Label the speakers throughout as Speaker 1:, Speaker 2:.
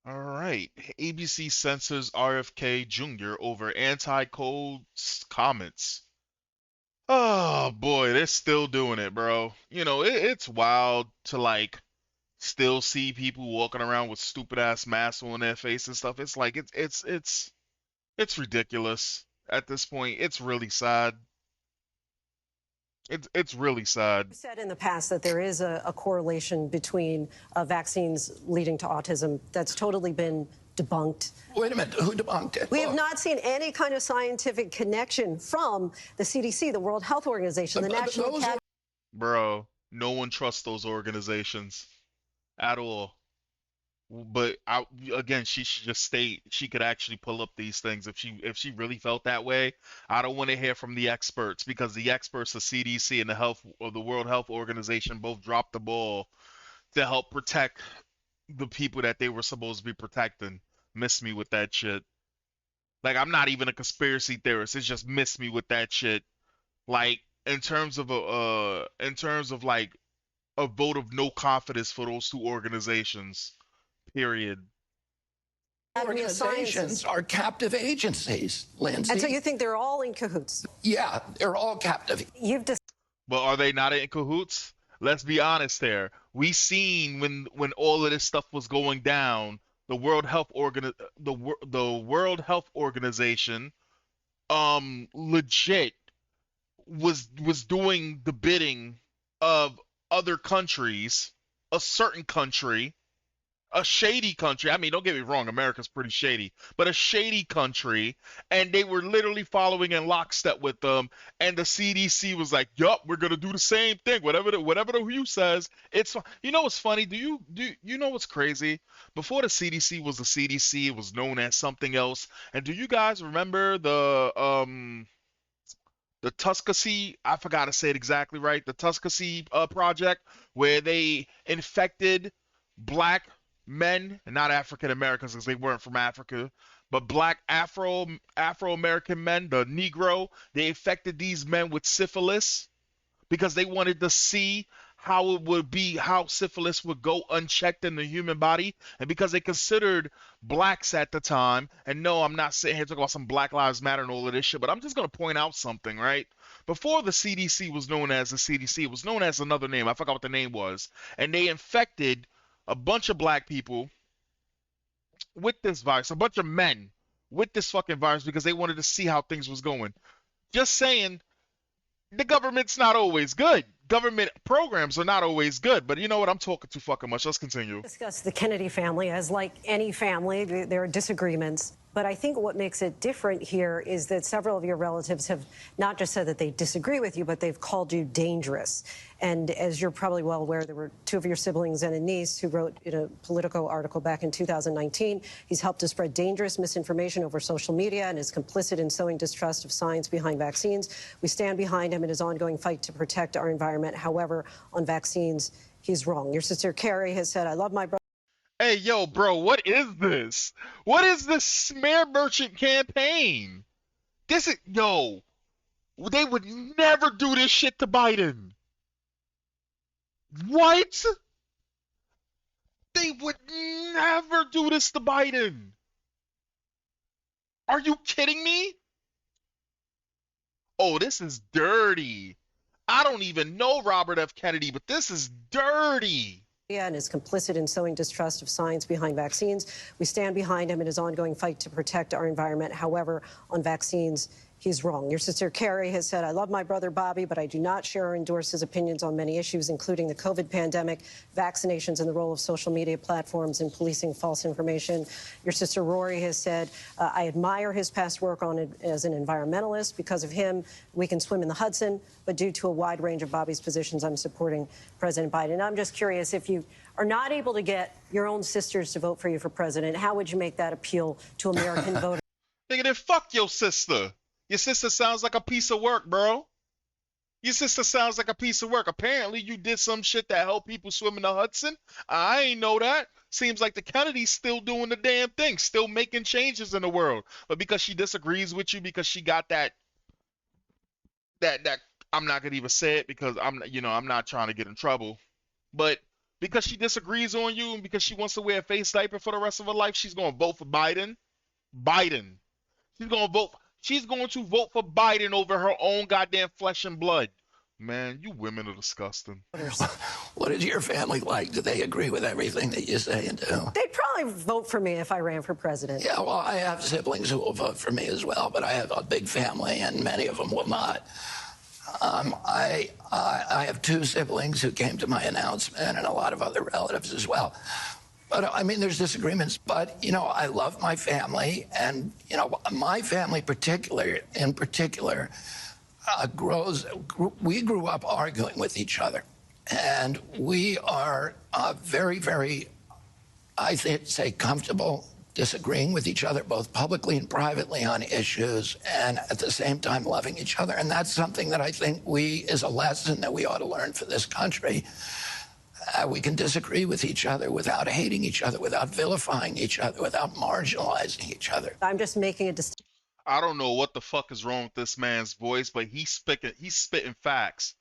Speaker 1: All right. ABC censors RFK Jr. over anti-cold comments. Oh boy, they're still doing it, bro. It's wild to still see people walking around with stupid ass masks on their face and stuff. It's like it's ridiculous at this point. It's really sad. It's really sad.
Speaker 2: You said in the past that there is a correlation between vaccines leading to autism. That's totally been debunked.
Speaker 3: Wait a minute, who debunked it?
Speaker 2: We have not seen any kind of scientific connection from the CDC, the World Health Organization, the National Academy.
Speaker 1: Bro, no one trusts those organizations at all. But again, she should just state she could actually pull up these things if she really felt that way. I don't want to hear from the experts because the experts, the CDC and the World Health Organization, both dropped the ball to help protect the people that they were supposed to be protecting. Miss me with that shit. Like, I'm not even a conspiracy theorist. It's just miss me with that shit. Like, in terms of like a vote of no confidence for those two organizations. Period.
Speaker 3: Organizations are captive agencies, Lindsay.
Speaker 2: And so you think they're all in cahoots?
Speaker 3: Yeah, they're all captive.
Speaker 1: But are they not in cahoots? Let's be honest there. We seen when all of this stuff was going down, the World Health Organization legit was doing the bidding of other countries, a certain country, a shady country. I mean, don't get me wrong, America's pretty shady, but a shady country, and they were literally following in lockstep with them. And the CDC was like, "Yup, we're gonna do the same thing. Whatever the WHO says, it's fine." You know what's funny? Do you know what's crazy? Before the CDC was the CDC, it was known as something else. And do you guys remember the Tuskegee, I forgot to say it exactly right, the Tuskegee project, where they infected black men, and not African Americans because they weren't from Africa, but black Afro American men, the Negro. They infected these men with syphilis because they wanted to see how it would be, how syphilis would go unchecked in the human body, and because they considered blacks at the time. And no, I'm not sitting here talking about some Black Lives Matter and all of this shit, but I'm just gonna point out something, right? Before the CDC was known as the CDC, it was known as another name. I forgot what the name was, and they infected a bunch of black people with this virus, a bunch of men with this fucking virus because they wanted to see how things was going. Just saying, the government's not always good. Government programs are not always good. But you know what? I'm talking too fucking much. Let's continue.
Speaker 2: Discuss the Kennedy family. As like any family, there are disagreements. But I think what makes it different here is that several of your relatives have not just said that they disagree with you, but they've called you dangerous. And as you're probably well aware, there were two of your siblings and a niece who wrote in a Politico article back in 2019. He's helped to spread dangerous misinformation over social media and is complicit in sowing distrust of science behind vaccines. We stand behind him in his ongoing fight to protect our environment. However, on vaccines, he's wrong. Your sister Carrie has said, "I love my brother."
Speaker 1: Hey, yo, bro, what is this? What is this smear merchant campaign? Yo, they would never do this shit to Biden. What? They would never do this to Biden. Are you kidding me? Oh, this is dirty. I don't even know Robert F. Kennedy, but this is dirty.
Speaker 2: And is complicit in sowing distrust of science behind vaccines. We stand behind him in his ongoing fight to protect our environment. However, on vaccines, he's wrong. Your sister Carrie has said, "I love my brother Bobby, but I do not share or endorse his opinions on many issues, including the COVID pandemic, vaccinations, and the role of social media platforms in policing false information." Your sister Rory has said, "I admire his past work as an environmentalist. Because of him, we can swim in the Hudson, but due to a wide range of Bobby's positions, I'm supporting President Biden." And I'm just curious, if you are not able to get your own sisters to vote for you for president, how would you make that appeal to American voters?
Speaker 1: Nigga, then fuck your sister. Your sister sounds like a piece of work, bro. Your sister sounds like a piece of work. Apparently, you did some shit that helped people swim in the Hudson. I ain't know that. Seems like the Kennedys still doing the damn thing, still making changes in the world. But because she disagrees with you, because she got that I'm not gonna even say it because I'm not trying to get in trouble. But Because she disagrees on you and because she wants to wear a face diaper for the rest of her life, she's going to vote for Biden? Biden. She's going to vote. She's going to vote for Biden over her own goddamn flesh and blood. Man, you women are disgusting.
Speaker 3: What is your family like? Do they agree with everything that you say and do?
Speaker 2: They'd probably vote for me if I ran for president.
Speaker 3: Yeah, well, I have siblings who will vote for me as well, but I have a big family, and many of them will not. I have two siblings who came to my announcement, and a lot of other relatives as well. But I mean, there's disagreements. But I love my family, and my family, in particular, we grew up arguing with each other, and we are very, very, I say, comfortable disagreeing with each other, both publicly and privately, on issues, and at the same time loving each other. And that's something that I think is a lesson that we ought to learn for this country. We can disagree with each other without hating each other, without vilifying each other, without marginalizing each other.
Speaker 2: I'm just making a distinction.
Speaker 1: I don't know what the fuck is wrong with this man's voice, but he's spitting facts.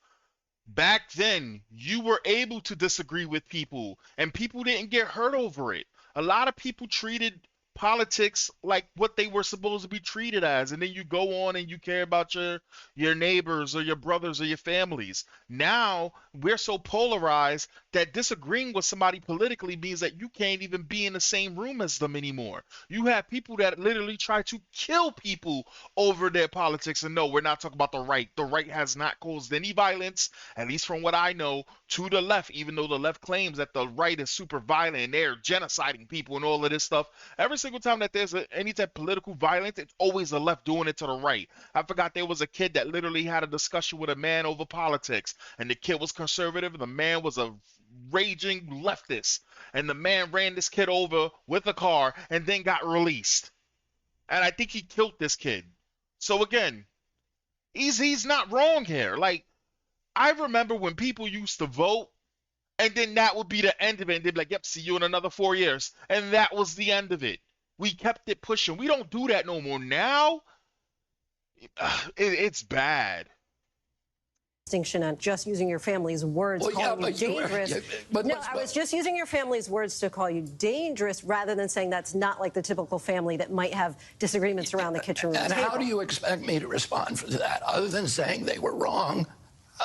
Speaker 1: Back then, you were able to disagree with people, and people didn't get hurt over it. A lot of people treated politics like what they were supposed to be treated as, and then you go on and you care about your neighbors or your brothers or your families. Now we're so polarized that disagreeing with somebody politically means that you can't even be in the same room as them anymore. You have people that literally try to kill people over their politics, and no, we're not talking about the right. The right has not caused any violence, at least from what I know, to the left, even though the left claims that the right is super violent and they're genociding people and all of this stuff. Every single time that there's any type of political violence, it's always the left doing it to the right. I forgot there was a kid that literally had a discussion with a man over politics, and the kid was conservative and the man was a raging leftist, and the man ran this kid over with a car and then got released. And I think he killed this kid. So again, he's not wrong here. Like, I remember when people used to vote, and then that would be the end of it. And they'd be like, yep, see you in another 4 years. And that was the end of it. We kept it pushing. We don't do that no more. Now, it's bad.
Speaker 2: Distinction on just using your family's words,
Speaker 3: Well,
Speaker 2: calling
Speaker 3: yeah,
Speaker 2: you dangerous. I was just using your family's words to call you dangerous, rather than saying that's not like the typical family that might have disagreements around the kitchen room
Speaker 3: and
Speaker 2: table.
Speaker 3: how do you expect me to respond to that, other than saying they were wrong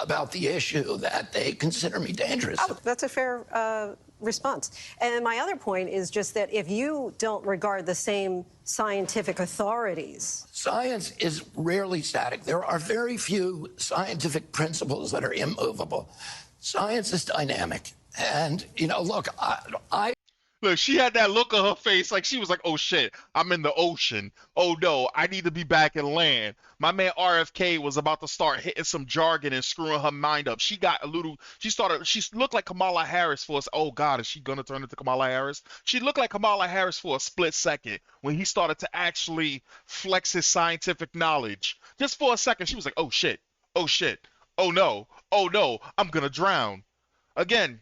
Speaker 3: about the issue, that they consider me dangerous?
Speaker 2: Oh, that's a fair response. And my other point is just that if you don't regard the same scientific authorities.
Speaker 3: Science is rarely static. There are very few scientific principles that are immovable. Science is dynamic. And, look,
Speaker 1: Look, she had that look on her face like she was like, oh shit, I'm in the ocean. Oh no, I need to be back in land. My man RFK was about to start hitting some jargon and screwing her mind up. She looked like Kamala Harris for us. Oh God, is she gonna turn into Kamala Harris? She looked like Kamala Harris for a split second when he started to actually flex his scientific knowledge. Just for a second, she was like, oh shit, oh shit, oh no, I'm gonna drown. Again,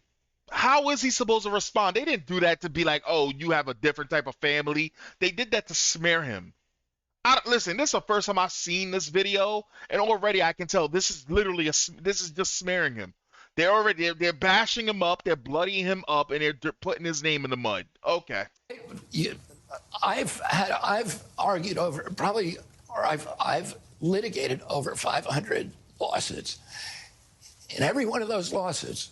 Speaker 1: how is he supposed to respond? They didn't do that to be like, oh, you have a different type of family. They did that to smear him. Listen, this is the first time I've seen this video, and already I can tell this is just smearing him. They're bashing him up, they're bloodying him up, and they're putting his name in the mud. Okay.
Speaker 3: I've argued over I've litigated over 500 lawsuits. In every one of those lawsuits,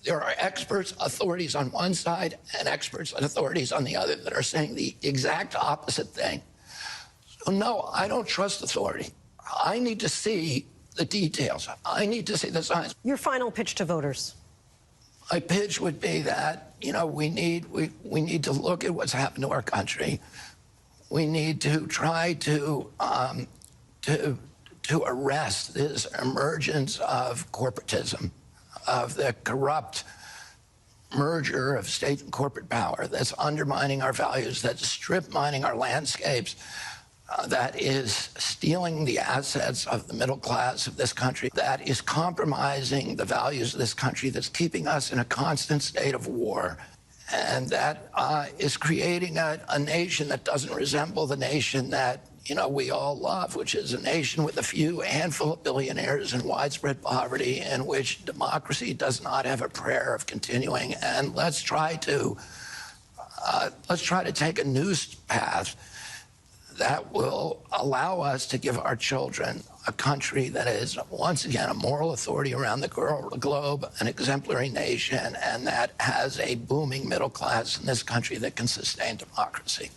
Speaker 3: there are experts, authorities on one side, and experts and authorities on the other that are saying the exact opposite thing. So no, I don't trust authority. I need to see the details. I need to see the science.
Speaker 2: Your final pitch to voters.
Speaker 3: My pitch would be that, we need to look at what's happened to our country. We need to try to arrest this emergence of corporatism, of the corrupt merger of state and corporate power that's undermining our values, that's strip mining our landscapes, that is stealing the assets of the middle class of this country, that is compromising the values of this country, that's keeping us in a constant state of war, and that is creating a nation that doesn't resemble the nation that we all love, which is a nation with a few handful of billionaires and widespread poverty, in which democracy does not have a prayer of continuing. And let's try to take a new path that will allow us to give our children a country that is, once again, a moral authority around the globe, an exemplary nation, and that has a booming middle class in this country that can sustain democracy.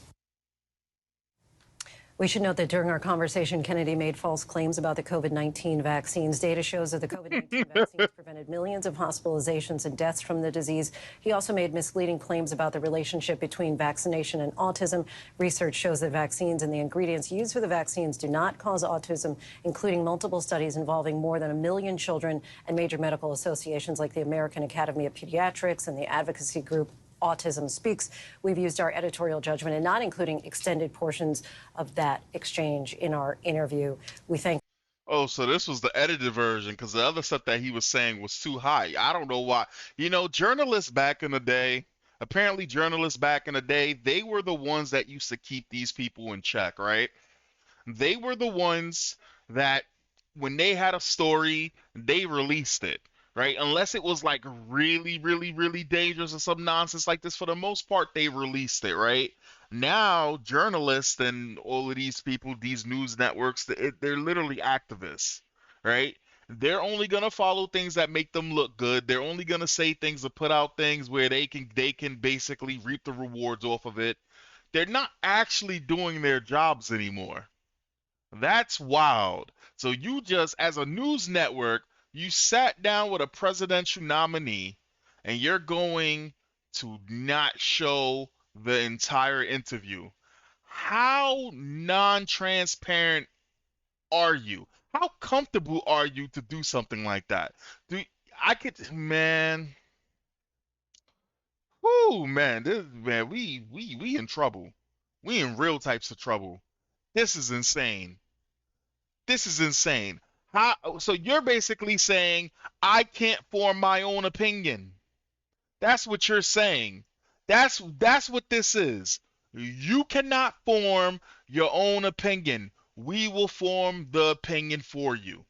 Speaker 2: We should note that during our conversation, Kennedy made false claims about the COVID-19 vaccines. Data shows that the COVID-19 vaccines prevented millions of hospitalizations and deaths from the disease. He also made misleading claims about the relationship between vaccination and autism. Research shows that vaccines and the ingredients used for the vaccines do not cause autism, including multiple studies involving more than 1 million children, and major medical associations like the American Academy of Pediatrics and the advocacy group Autism Speaks. We've used our editorial judgment in not including extended portions of that exchange in our interview. We thank.
Speaker 1: Oh, so this was the edited version because the other stuff that he was saying was too high. I don't know why. Journalists back in the day, apparently journalists back in the day, they were the ones that used to keep these people in check, right? They were the ones that when they had a story, they released it, right? Unless it was like really, really, really dangerous or some nonsense like this, for the most part, they released it, right? Now, journalists and all of these people, these news networks, they're literally activists, right? They're only gonna follow things that make them look good. They're only gonna say things or put out things where they can basically reap the rewards off of it. They're not actually doing their jobs anymore. That's wild. So you just, as a news network, you sat down with a presidential nominee and you're going to not show the entire interview. How non-transparent are you? How comfortable are you to do something like that? Do I could, man, whoo, man, we in trouble. We in real types of trouble. This is insane. This is insane. So you're basically saying I can't form my own opinion. That's what you're saying. That's what this is. You cannot form your own opinion. We will form the opinion for you.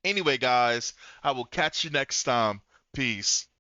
Speaker 1: Anyway, guys, I will catch you next time. Peace.